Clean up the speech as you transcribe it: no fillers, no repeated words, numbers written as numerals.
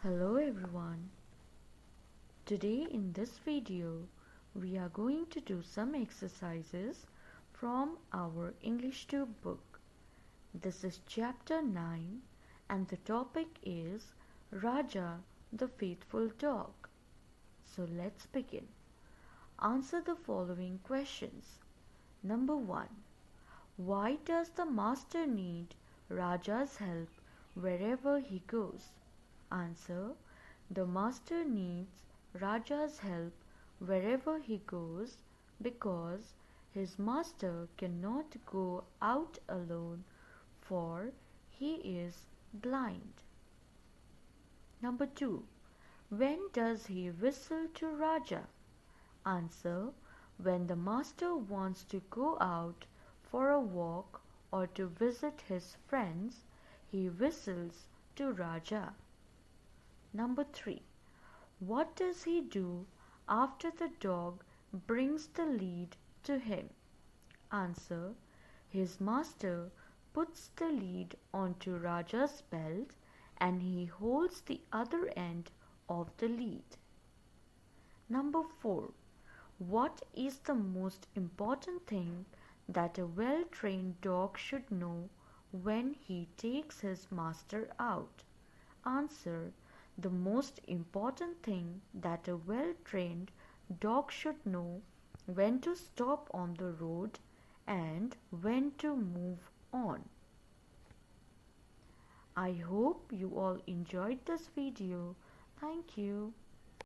Hello everyone. Today in this video we are going to do some exercises from our English 2 book. This is chapter 9 and the topic is Rajah the faithful dog. So let's begin. Answer the following questions. Number 1. Why does the master need Rajah's help wherever he goes? Answer. The master needs Rajah's help wherever he goes because his master cannot go out alone, for he is blind. Number 2. When does he whistle to Rajah? Answer. When the master wants to go out for a walk or to visit his friends, he whistles to Rajah. Number 3. What does he do after the dog brings the lead to him? Answer. His master puts the lead onto Rajah's belt and he holds the other end of the lead. Number 4. What is the most important thing that a well-trained dog should know when he takes his master out? Answer. The most important thing that a well-trained dog should know when to stop on the road and when to move on. I hope you all enjoyed this video. Thank you.